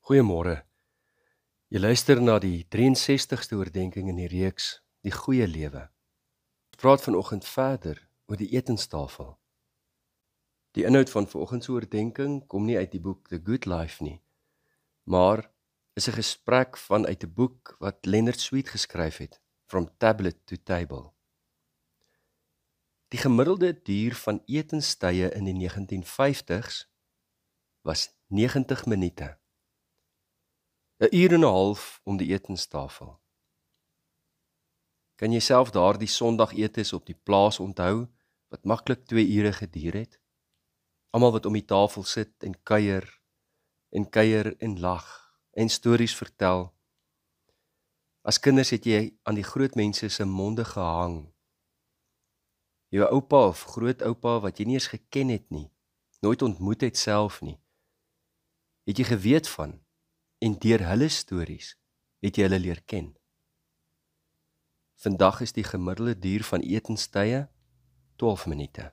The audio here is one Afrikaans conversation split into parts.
Goeiemôre. Jy luister na die 63ste oordeenking in die reeks Die Goeie Lewe. Ons praat vanoggend verder oor die etenstafel. Die inhoud van vanoggend se oordeenking kom nie uit die boek The Good Life nie, maar is 'n gesprek vanuit 'n boek wat Leonard Sweet geskryf het, From Tablet to Table. Die gemiddelde duur van etenstye in die 1950s was 90 minute. 'n uur en 'n half om die etenstafel. Kan jy self daardie Sondagetes op die plaas onthou, wat maklik 2 ure geduur het? Almal wat om die tafel sit en kuier en lag en stories vertel. As kinders het jy aan die groot mense se monde gehang. Jou oupa of grootoupa wat jy nie eens geken het nie, nooit ontmoet het self nie, het jy geweet van, en deur hulle stories het jy hulle leer ken. Vandag is die gemiddelde duur van etenstye 12 minute.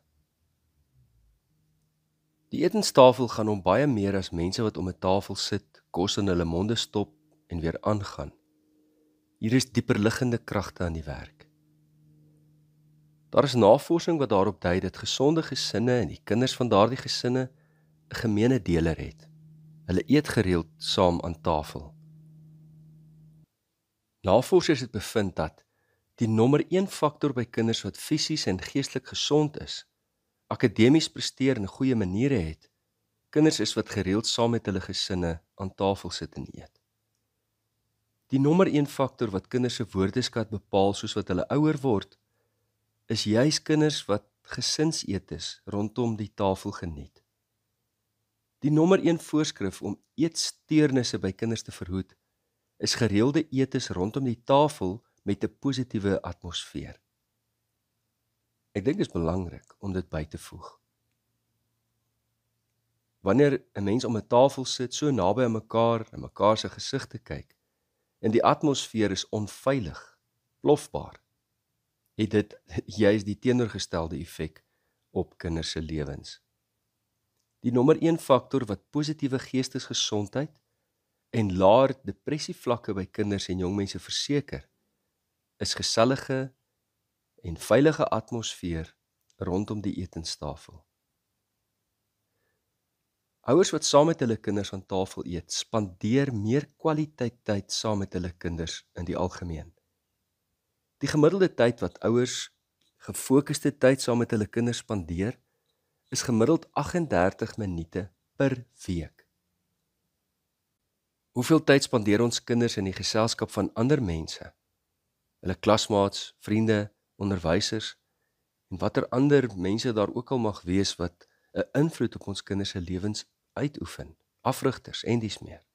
Die etenstafel gaan om baie meer as mense wat om 'n tafel sit, kos in hulle monde stop en weer aangaan. Hier is dieperliggende kragte aan die werk. Daar is navorsing wat daarop dui dat gesonde gesinne en die kinders van daardie gesinne 'n gemeene deler het. Hulle eet gereeld saam aan tafel. Navorsers het bevind dat die nommer 1 faktor by kinders wat fisies en geestelik gesond is, akademies presteer en goeie maniere het, kinders is wat gereeld saam met hulle gesinne aan tafel sit en eet. Die nommer 1 faktor wat kinders se woordeskat bepaal soos wat hulle ouer word, is juis kinders wat gesinseetes rondom die tafel geniet. Die nommer 1 voorskrif om eetsteurnisse by kinders te verhoed, is gereelde eetes rondom die tafel met 'n positiewe atmosfeer. Ek dink dit is belangrik om dit by te voeg. Wanneer 'n mens om 'n tafel sit, so naby aan mekaar se gesigte kyk, en die atmosfeer is onveilig, plofbaar, het dit juis die teenoorgestelde effek op kinders se lewens. Die nommer 1 faktor wat positiewe geestesgesondheid en laer depressievlakke by kinders en jongmense verseker, is gesellige en veilige atmosfeer rondom die etenstafel. Ouers wat saam met hulle kinders aan tafel eet, spandeer meer kwaliteit tyd saam met hulle kinders in die algemeen. Die gemiddelde tyd wat ouers gefokuste tyd saam met hulle kinders spandeer, is gemiddeld 38 minute per week. Hoeveel tyd spandeer ons kinders in die geselskap van ander mense? Hulle klasmaats, vriende, onderwysers, en watter ander mense daar ook al mag wees wat 'n invloed op ons kinders se lewens uitoefen, afrigters en dies meer.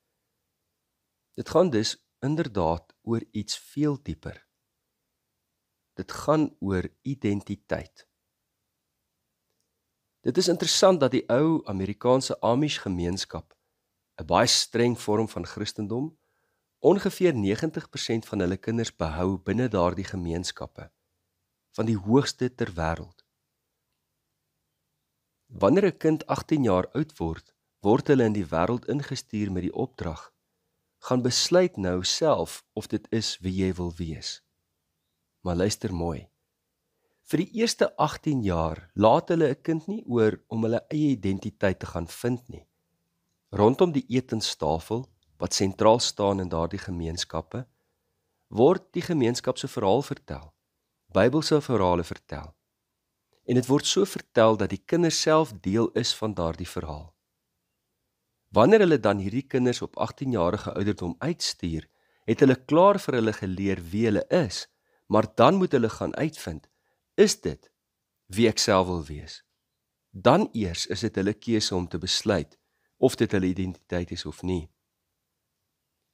Dit gaan dus inderdaad oor iets veel dieper. Dit gaan oor identiteit. Dit is interessant dat die ou Amerikaanse Amish gemeenskap, 'n baie streng vorm van Christendom, ongeveer 90% van hulle kinders behou binne daardie gemeenskappe, van die hoogste ter wêreld. Wanneer 'n kind 18 jaar oud word, word hulle in die wêreld ingestuur met die opdrag: gaan besluit nou self of dit is wie jy wil wees. Maar luister mooi. Vir die eerste 18 jaar laat hulle 'n kind nie oor om hulle eie identiteit te gaan vind nie. Rondom die etenstafel, wat sentraal staan in daardie gemeenskappe, word die gemeenskap se verhaal vertel, Bybelse verhale vertel. En dit word so vertel dat die kinders self deel is van daardie verhaal. Wanneer hulle dan hierdie kinders op 18-jarige ouderdom uitstuur, het hulle klaar vir hulle geleer wie hulle is, maar dan moet hulle gaan uitvind, is dit wie ek self wil wees? Dan eers is dit hulle keuse om te besluit of dit hulle identiteit is of nie.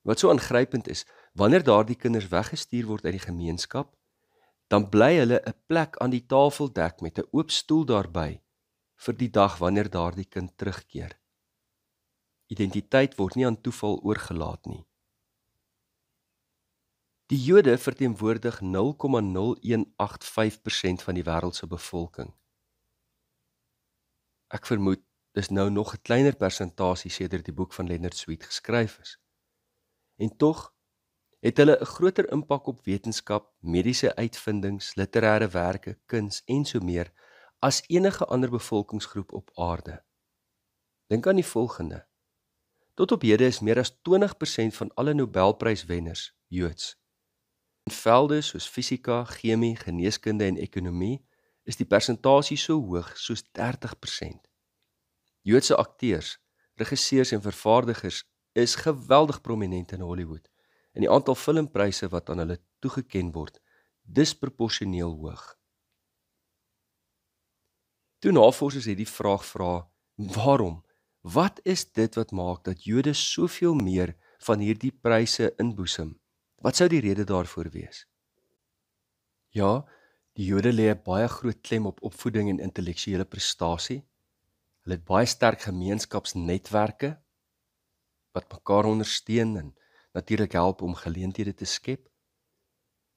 Wat so aangrypend is, wanneer daardie kinders weggestuur word uit die gemeenskap, dan bly hulle 'n plek aan die tafel dek met 'n oop stoel daarby vir die dag wanneer daardie kind terugkeer. Identiteit word nie aan toeval oorgelaat nie. Die Jode verteenwoordig 0,0185% van die wêreld se bevolking. Ek vermoed Dis nou nog 'n kleiner persentasie sedert die boek van Leonard Sweet geskryf is. En tog het hulle 'n groter impak op wetenskap, mediese uitvindings, literêre werke, kuns en so meer as enige ander bevolkingsgroep op aarde. Dink aan die volgende. Tot op hede is meer as 20% van alle Nobelpryswenners Joods. In velde soos fisika, chemie, geneeskunde en ekonomie is die persentasie so hoog soos 30%. Joodse akteurs, regisseurs en vervaardigers is geweldig prominent in Hollywood en die aantal filmpryse wat aan hulle toegeken word, disproporsioneel hoog. Toe navorsers hierdie vraag vra, waarom? Wat is dit wat maak dat Jode soveel meer van hierdie pryse inboesem? Wat sou die rede daarvoor wees? Ja, die Jode lê 'n baie groot klem op opvoeding en intellektuele prestasie. Hulle het baie sterk gemeenskapsnetwerke wat mekaar ondersteun en natuurlik help om geleenthede te skep.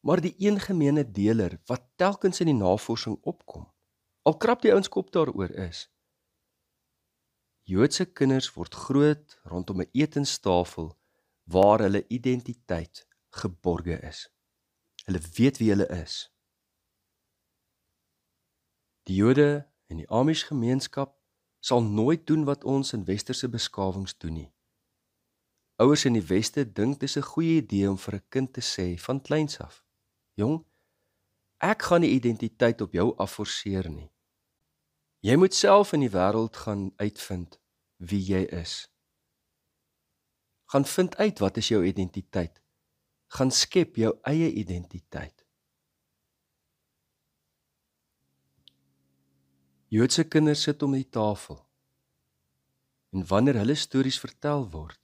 Maar die een gemeene deler wat telkens in die navorsing opkom, al krap die ouens kop daaroor is, Joodse kinders word groot rondom 'n etenstafel waar hulle identiteit geborge is. Hulle weet wie hulle is. Die Jode en die Amish gemeenskap sal nooit doen wat ons in westerse beskawings doen nie. Ouers in die weste dink dis 'n goeie idee om vir 'n kind te sê van kleins af, jong, ek gaan die identiteit op jou afforceer nie. Jy moet self in die wêreld gaan uitvind wie jy is. Gaan vind uit wat is jou identiteit. Gaan skep jou eie identiteit. Joodse kinders sit om die tafel. En wanneer hulle stories vertel word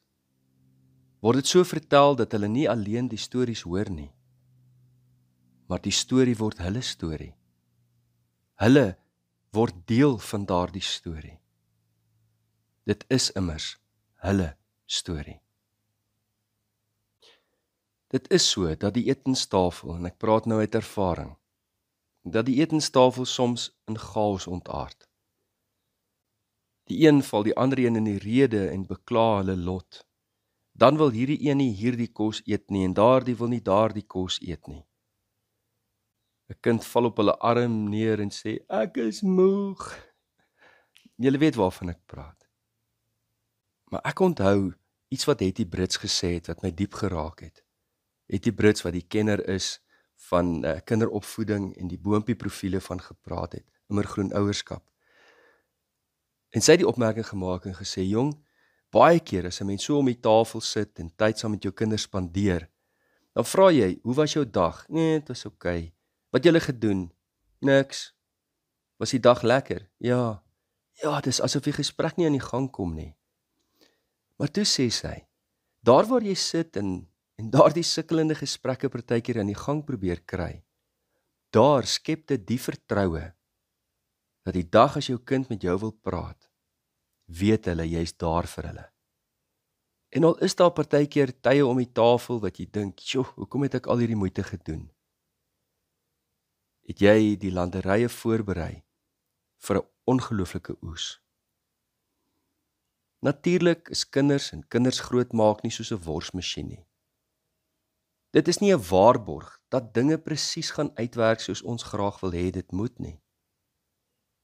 dit so vertel dat hulle nie alleen die stories hoor nie, maar die storie word hulle storie. Hulle word deel van daardie storie. Dit is immers hulle storie. Dit is so dat die etenstafel, en ek praat nou uit ervaring, dat die etenstafel soms in chaos ontaard. Die een val die ander een in die rede en bekla hulle lot. Dan wil hierdie een nie hierdie kos eet nie en daardie wil nie daardie kos eet nie. 'n Kind val op hulle arm neer en sê, ek is moeg. Julle weet waarvan ek praat. Maar ek onthou iets wat Hetty Brits gesê het wat my diep geraak het. Hetty Brits wat die kenner is van kinderopvoeding en die boompie profiele van gepraat het, immergroen ouerskap. En sy het die opmerking gemaak en gesê, jong, baie keer as 'n mens so om die tafel sit en tyd saam met jou kinders spandeer, dan vra jy, hoe was jou dag? Nee, dit was oké. Wat julle gedoen? Niks. Was die dag lekker? Ja. Ja, dis asof die gesprek nie aan die gang kom nie. Maar toe sê sy, daar waar jy sit en daardie sukkelende gesprekke partykeer aan die gang probeer kry, daar skep dit die vertroue, dat die dag as jou kind met jou wil praat, weet hulle, jy's daar vir hulle. En al is daar partykeer tye om die tafel wat jy dink, "Sjoe, hoekom het ek al hierdie moeite gedoen?" Het jy die landerye voorberei vir 'n ongelooflike oes. Natuurlik is kinders en kinders grootmaak nie soos 'n worsmasjien nie. Dit is nie 'n waarborg dat dinge presies gaan uitwerk soos ons graag wil hê dit moet nie.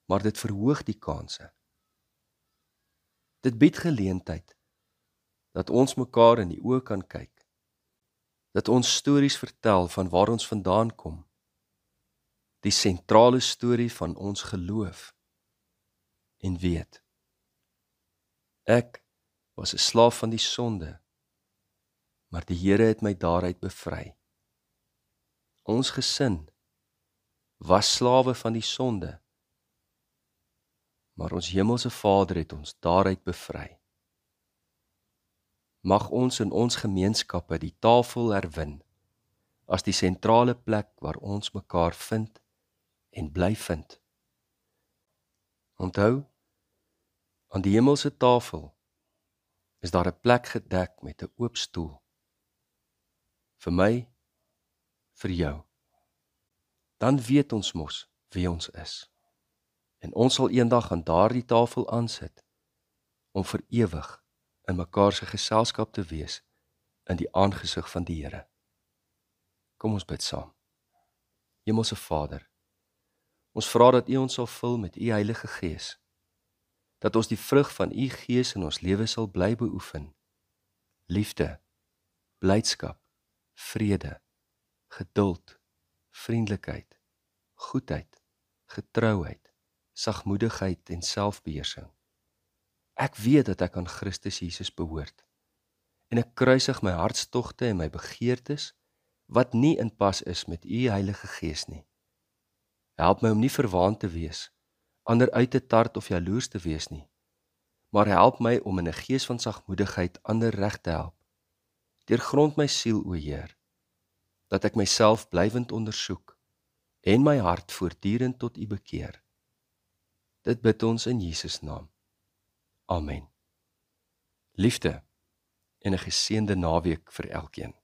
Maar dit verhoog die kanse. Dit bied geleentheid dat ons mekaar in die oë kan kyk. Dat ons stories vertel van waar ons vandaan kom. Die sentrale storie van ons geloof. En weet, ek was 'n slaaf van die sonde, maar die Here het my daaruit bevry. Ons gesin was slawe van die sonde, maar ons hemelse Vader het ons daaruit bevry. Mag ons in ons gemeenskappe die tafel herwin as die sentrale plek waar ons mekaar vind en bly vind. Onthou, aan die hemelse tafel is daar 'n plek gedek met 'n oop stoel. Vir my, vir jou. Dan weet ons mos wie ons is. En ons sal eendag aan daardie tafel aansit om vir ewig in mekaar se geselskap te wees in die aangesig van die Here. Kom ons bid saam. Hemelse Vader, ons vra dat U ons sal vul met U Heilige Gees, dat ons die vrug van U Gees in ons lewe sal bly beoefen. Liefde, blydskap, vrede, geduld, vriendelikheid, goedheid, getrouheid, sagmoedigheid en selfbeheersing. Ek weet dat ek aan Christus Jesus behoort, en ek kruisig my hartstogte en my begeertes, wat nie in pas is met U Heilige Gees nie. Help my om nie verwaand te wees, ander uit te tart of jaloers te wees nie, maar help my om in 'n gees van sagmoedigheid ander reg te help. Deurgrond my siel, o Heer, dat ek myself blywend ondersoek en my hart voortdurend tot U bekeer. Dit bid ons in Jesus naam. Amen. Liefde en 'n geseënde naweek vir elkeen.